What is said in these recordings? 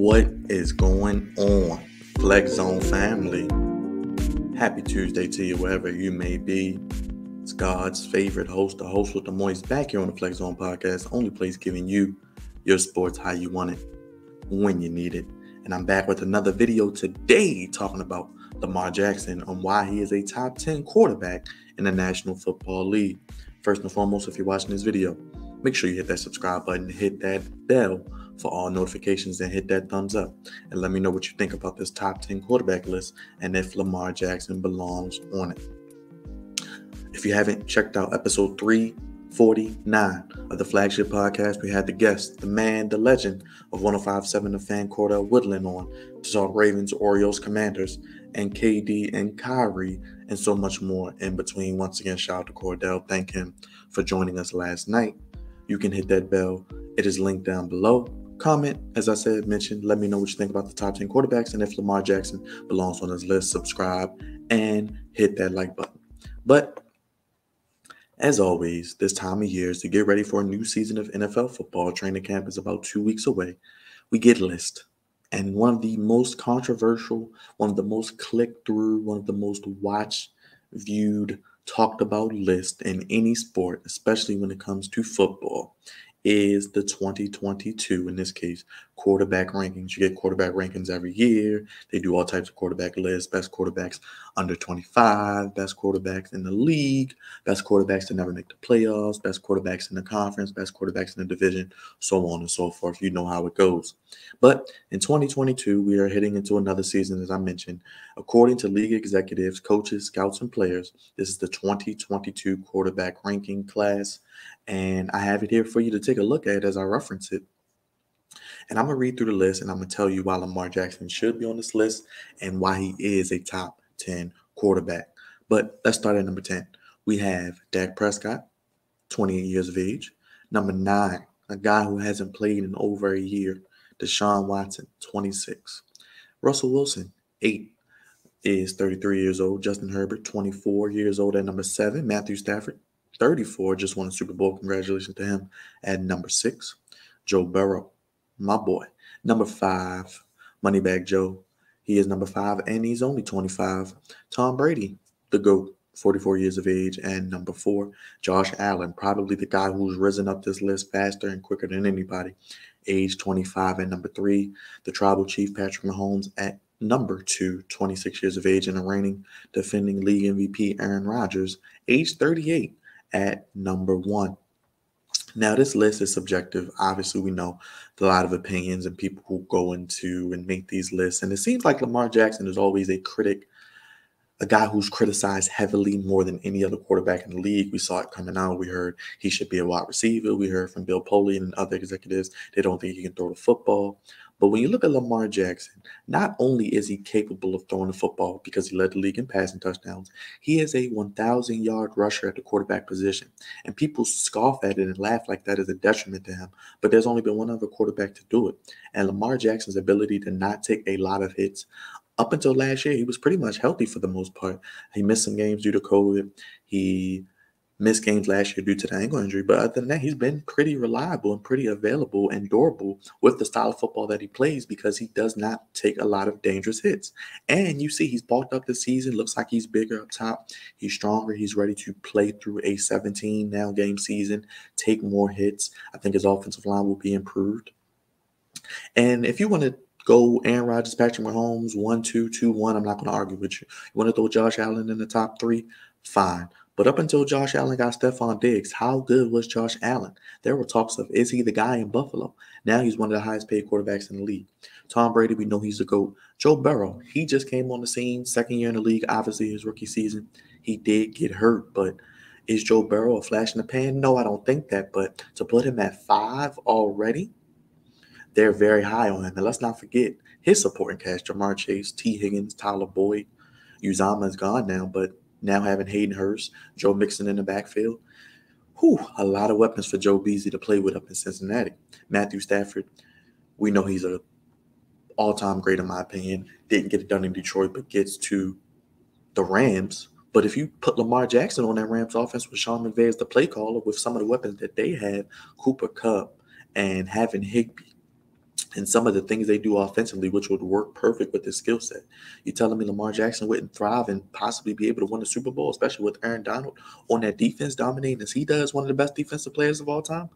What is going on, Flex Zone family? Happy Tuesday to you, wherever you may be. It's God's favorite host, the host with the moist, back here on the Flex Zone podcast, only place giving you your sports how you want it, when you need it. And I'm back with another video today talking about Lamar Jackson and why he is a top 10 quarterback in the National Football League. First and foremost, if you're watching this video, make sure you hit that subscribe button, hit that bell for all notifications, and hit that thumbs up. And let me know what you think about this top 10 quarterback list and if Lamar Jackson belongs on it. If you haven't checked out episode 349 of the flagship podcast, we had the guest, the man, the legend of 105.7 The Fan, Cordell Woodland, on to talk Ravens, Orioles, Commanders, and KD and Kyrie, and so much more in between. Once again, shout out to Cordell. Thank him for joining us last night. You can hit that bell. It is linked down below. Comment, as I said, mentioned, let me know what you think about the top 10 quarterbacks and if Lamar Jackson belongs on this list. Subscribe and hit that like button. But as always, this time of year is to get ready for a new season of NFL football. Training camp is about 2 weeks away. We get list. And one of the most controversial, one of the most clicked through, one of the most watched, viewed, talked about list in any sport, especially when it comes to football, is the 2022, in this case, quarterback rankings. You get quarterback rankings every year. They do all types of quarterback lists, best quarterbacks under 25, best quarterbacks in the league, best quarterbacks to never make the playoffs, best quarterbacks in the conference, best quarterbacks in the division, so on and so forth. You know how it goes. But in 2022, we are heading into another season, as I mentioned. According to league executives, coaches, scouts, and players, this is the 2022 quarterback ranking class. And I have it here for you to take a look at as I reference it. And I'm going to read through the list, and I'm going to tell you why Lamar Jackson should be on this list and why he is a top 10 quarterback. But let's start at number 10. We have Dak Prescott, 28 years of age. Number 9, a guy who hasn't played in over a year, Deshaun Watson, 26. Russell Wilson, 8, is 33 years old. Justin Herbert, 24 years old at number 7. Matthew Stafford, 34, just won a Super Bowl. Congratulations to him at number 6. Joe Burrow, my boy, number 5. Moneybag Joe, he is number 5, and he's only 25. Tom Brady, the GOAT, 44 years of age, and number 4. Josh Allen, probably the guy who's risen up this list faster and quicker than anybody, age 25, and number 3. The tribal chief, Patrick Mahomes, at number 2, 26 years of age, and the reigning defending league MVP, Aaron Rodgers, age 38, at number 1. Now, this list is subjective. Obviously, we know a lot of opinions and people who go into and make these lists. And it seems like Lamar Jackson is always a critic, a guy who's criticized heavily more than any other quarterback in the league. We saw it coming out. We heard he should be a wide receiver. We heard from Bill Polian and other executives, they don't think he can throw the football. But when you look at Lamar Jackson, not only is he capable of throwing the football because he led the league in passing touchdowns, he is a 1,000-yard rusher at the quarterback position. And people scoff at it and laugh like that is a detriment to him. But there's only been one other quarterback to do it. And Lamar Jackson's ability to not take a lot of hits, up until last year, he was pretty much healthy for the most part. He missed some games due to COVID. He missed games last year due to the ankle injury. But other than that, he's been pretty reliable and pretty available and durable with the style of football that he plays because he does not take a lot of dangerous hits. And you see he's bulked up this season. Looks like he's bigger up top. He's stronger. He's ready to play through a 17-now game season, take more hits. I think his offensive line will be improved. And if you want to go Aaron Rodgers, Patrick Mahomes, 1-2, 2-1, I'm not going to argue with you. You want to throw Josh Allen in the top 3? Fine. But up until Josh Allen got Stephon Diggs, how good was Josh Allen? There were talks of, is he the guy in Buffalo? Now he's one of the highest paid quarterbacks in the league. Tom Brady, we know he's the GOAT. Joe Burrow, he just came on the scene, second year in the league, obviously his rookie season. He did get hurt, but is Joe Burrow a flash in the pan? No, I don't think that. But to put him at 5 already, they're very high on him. And let's not forget his supporting cast, Jamar Chase, T. Higgins, Tyler Boyd. Uzama is gone now, but now having Hayden Hurst, Joe Mixon in the backfield. A lot of weapons for Joe Beasley to play with up in Cincinnati. Matthew Stafford, we know he's an all-time great in my opinion. Didn't get it done in Detroit, but gets to the Rams. But if you put Lamar Jackson on that Rams offense with Sean McVay as the play caller with some of the weapons that they have, Cooper Kupp and having Higbee, and some of the things they do offensively, which would work perfect with his skill set. You telling me Lamar Jackson wouldn't thrive and possibly be able to win a Super Bowl, especially with Aaron Donald on that defense dominating as he does, one of the best defensive players of all time?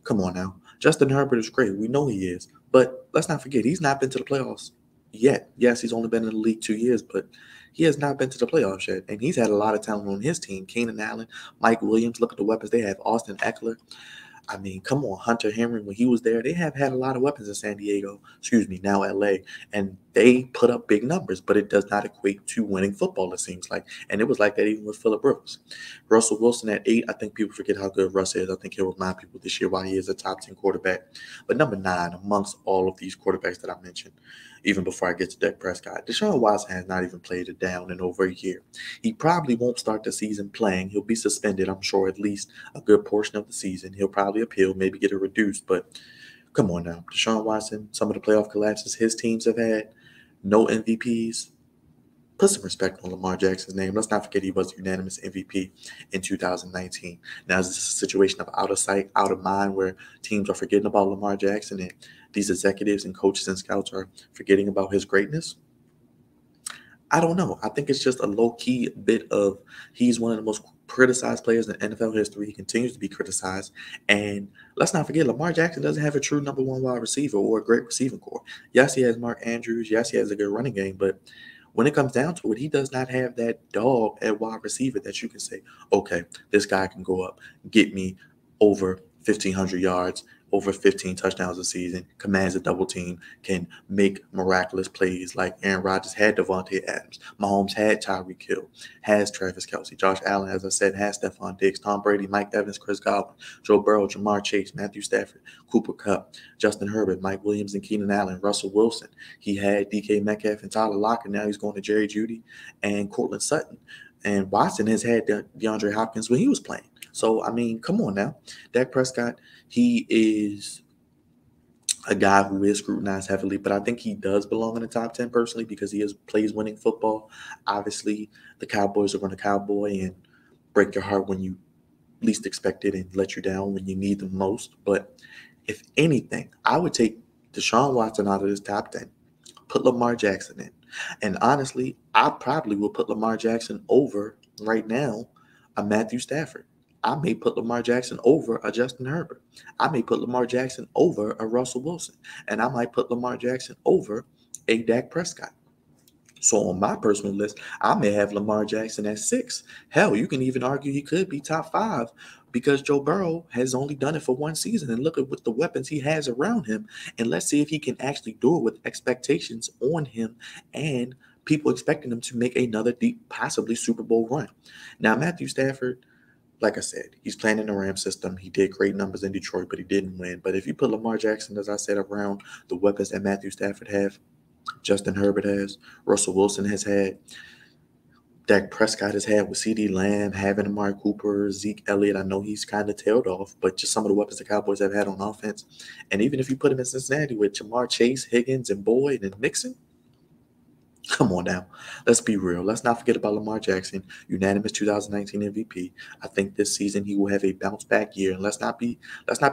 Come on now. Justin Herbert is great. We know he is. But let's not forget, he's not been to the playoffs yet. Yes, he's only been in the league 2 years, but he has not been to the playoffs yet. And he's had a lot of talent on his team. Keenan Allen, Mike Williams, look at the weapons they have. Austin Eckler. I mean, come on, Hunter Henry, when he was there, they have had a lot of weapons in San Diego, now LA, and they put up big numbers, but it does not equate to winning football, it seems like. And it was like that even with Phillip Rivers. Russell Wilson at 8, I think people forget how good Russ is. I think he'll remind people this year why he is a top 10 quarterback. But number 9, amongst all of these quarterbacks that I mentioned, even before I get to Dak Prescott, Deshaun Watson has not even played it down in over a year. He probably won't start the season playing. He'll be suspended, I'm sure, at least a good portion of the season. He'll probably appeal, maybe get it reduced. But come on now. Deshaun Watson, some of the playoff collapses his teams have had, no MVPs. Put some respect on Lamar Jackson's name. Let's not forget he was the unanimous MVP in 2019. Now, is this a situation of out of sight, out of mind, where teams are forgetting about Lamar Jackson and these executives and coaches and scouts are forgetting about his greatness? I don't know. I think it's just a low-key bit of he's one of the most criticized players in NFL history. He continues to be criticized. And let's not forget, Lamar Jackson doesn't have a true number one wide receiver or a great receiving core. Yes, he has Mark Andrews. Yes, he has a good running game. But when it comes down to it, he does not have that dog at wide receiver that you can say, okay, this guy can go up, get me over 1,500 yards, over 15 touchdowns a season, commands a double team, can make miraculous plays like Aaron Rodgers had Devontae Adams. Mahomes had Tyreek Hill, has Travis Kelce. Josh Allen, as I said, has Stephon Diggs, Tom Brady, Mike Evans, Chris Godwin, Joe Burrow, Jamar Chase, Matthew Stafford, Cooper Kupp, Justin Herbert, Mike Williams and Keenan Allen, Russell Wilson. He had DK Metcalf and Tyler Lockett. Now he's going to Jerry Jeudy and Cortland Sutton. And Watson has had DeAndre Hopkins when he was playing. So, I mean, come on now. Dak Prescott, he is a guy who is scrutinized heavily, but I think he does belong in the top 10 personally because he plays winning football. Obviously, the Cowboys are going to cowboy and break your heart when you least expect it and let you down when you need them most. But if anything, I would take Deshaun Watson out of this top 10, put Lamar Jackson in. And honestly, I probably will put Lamar Jackson over right now a Matthew Stafford. I may put Lamar Jackson over a Justin Herbert. I may put Lamar Jackson over a Russell Wilson. And I might put Lamar Jackson over a Dak Prescott. So on my personal list, I may have Lamar Jackson at 6. Hell, you can even argue he could be top 5 because Joe Burrow has only done it for one season. And look at what the weapons he has around him. And let's see if he can actually do it with expectations on him and people expecting him to make another deep, possibly Super Bowl run. Now, Matthew Stafford, like I said, he's playing in the Rams system. He did great numbers in Detroit, but he didn't win. But if you put Lamar Jackson, as I said, around the weapons that Matthew Stafford have, Justin Herbert has, Russell Wilson has had, Dak Prescott has had with CeeDee Lamb, having Amari Cooper, Zeke Elliott. I know he's kind of tailed off, but just some of the weapons the Cowboys have had on offense. And even if you put him in Cincinnati with Jamar Chase, Higgins, and Boyd and Mixon, come on now. Let's be real. Let's not forget about Lamar Jackson, unanimous 2019 MVP. I think this season he will have a bounce back year. And let's not be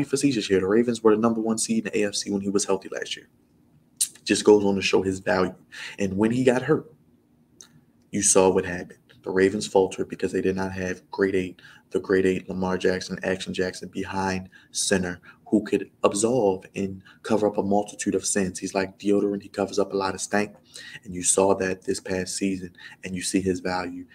facetious here. The Ravens were the number 1 seed in the AFC when he was healthy last year. Just goes on to show his value. And when he got hurt, you saw what happened. The Ravens faltered because they did not have the grade 8 Lamar Jackson, Action Jackson behind center who could absolve and cover up a multitude of sins. He's like deodorant. He covers up a lot of stank. And you saw that this past season, and you see his value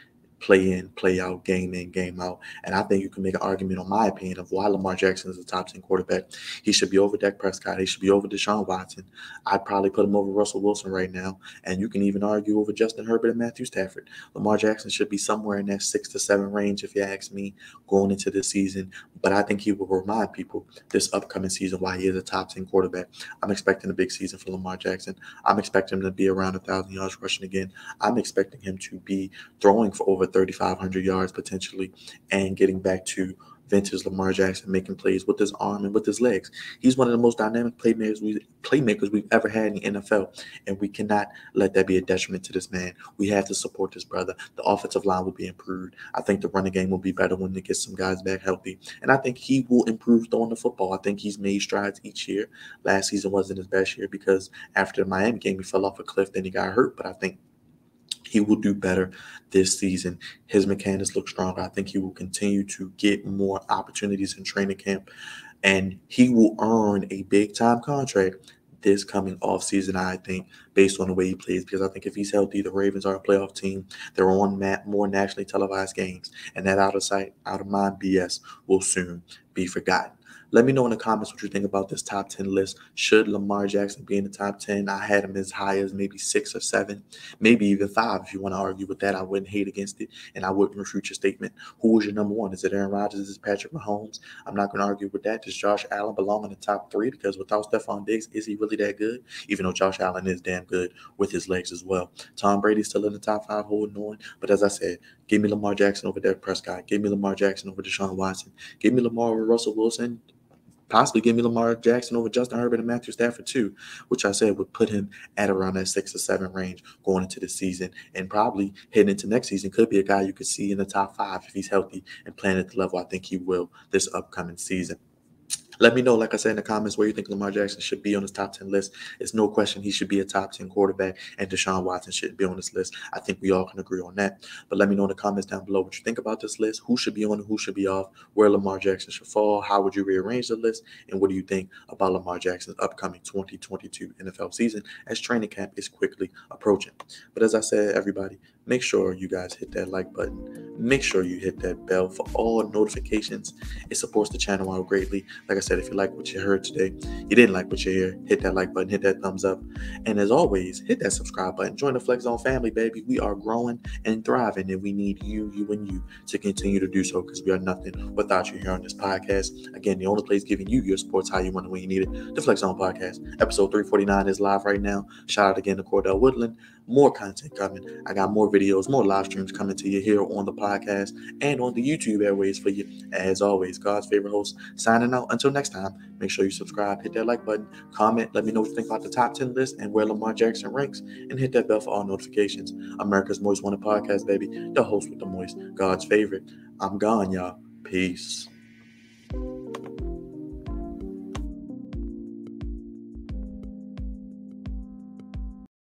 play in, play out, game in, game out. And I think you can make an argument, on my opinion, of why Lamar Jackson is a top 10 quarterback. He should be over Dak Prescott. He should be over Deshaun Watson. I'd probably put him over Russell Wilson right now. And you can even argue over Justin Herbert and Matthew Stafford. Lamar Jackson should be somewhere in that 6 to 7 range, if you ask me, going into this season. But I think he will remind people this upcoming season why he is a top 10 quarterback. I'm expecting a big season for Lamar Jackson. I'm expecting him to be around 1,000 yards rushing again. I'm expecting him to be throwing for over 3,500 yards potentially and getting back to vintage Lamar Jackson, making plays with his arm and with his legs. He's one of the most dynamic playmakers we've ever had in the NFL, and we cannot let that be a detriment to this man. We have to support this brother. The offensive line will be improved. I think the running game will be better when they get some guys back healthy, and I think he will improve throwing the football. I think he's made strides each year. Last season wasn't his best year because after the Miami game, he fell off a cliff, then he got hurt, but I think he will do better this season. His mechanics look stronger. I think he will continue to get more opportunities in training camp, and he will earn a big-time contract this coming off season, I think, based on the way he plays. Because I think if he's healthy, the Ravens are a playoff team. They're on more nationally televised games, and that out of sight, out of mind BS will soon be forgotten. Let me know in the comments what you think about this top 10 list. Should Lamar Jackson be in the top 10? I had him as high as maybe 6 or 7, maybe even 5. If you want to argue with that, I wouldn't hate against it, and I wouldn't refute your statement. Who was your number 1? Is it Aaron Rodgers? Is it Patrick Mahomes? I'm not going to argue with that. Does Josh Allen belong in the top 3? Because without Stephon Diggs, is he really that good? Even though Josh Allen is damn good with his legs as well. Tom Brady's still in the top 5 holding on. But as I said, give me Lamar Jackson over Dak Prescott. Give me Lamar Jackson over Deshaun Watson. Give me Lamar over Russell Wilson. Possibly give me Lamar Jackson over Justin Herbert and Matthew Stafford too, which I said would put him at around that 6 or 7 range going into the season, and probably heading into next season could be a guy you could see in the top 5 if he's healthy and playing at the level I think he will this upcoming season. Let me know, like I said in the comments, where you think Lamar Jackson should be on this top 10 list. It's no question he should be a top 10 quarterback, and Deshaun Watson should be on this list. I think we all can agree on that. But let me know in the comments down below what you think about this list, who should be on and who should be off, where Lamar Jackson should fall, how would you rearrange the list, and what do you think about Lamar Jackson's upcoming 2022 NFL season as training camp is quickly approaching. But as I said, everybody, make sure you guys hit that like button. Make sure you hit that bell for all notifications. It supports the channel out greatly. Like I said, if you like what you heard today, you didn't like what you hear, hit that like button, hit that thumbs up. And as always, hit that subscribe button. Join the Flex Zone family, baby. We are growing and thriving, and we need you and you to continue to do so, because we are nothing without you here on this podcast. Again, the only place giving you your sports how you want it when you need it, the Flex Zone podcast. Episode 349 is live right now. Shout out again to Cordell Woodland. More content coming. I got more videos, more live streams coming to you here on the podcast and on the YouTube airways for you. As always, God's favorite host signing out. Until next time, make sure you subscribe, hit that like button, comment, let me know what you think about the top 10 list and where Lamar Jackson ranks, and hit that bell for all notifications. America's Most Wanted Podcast, baby. The host with the moist, God's favorite. I'm gone, y'all. Peace.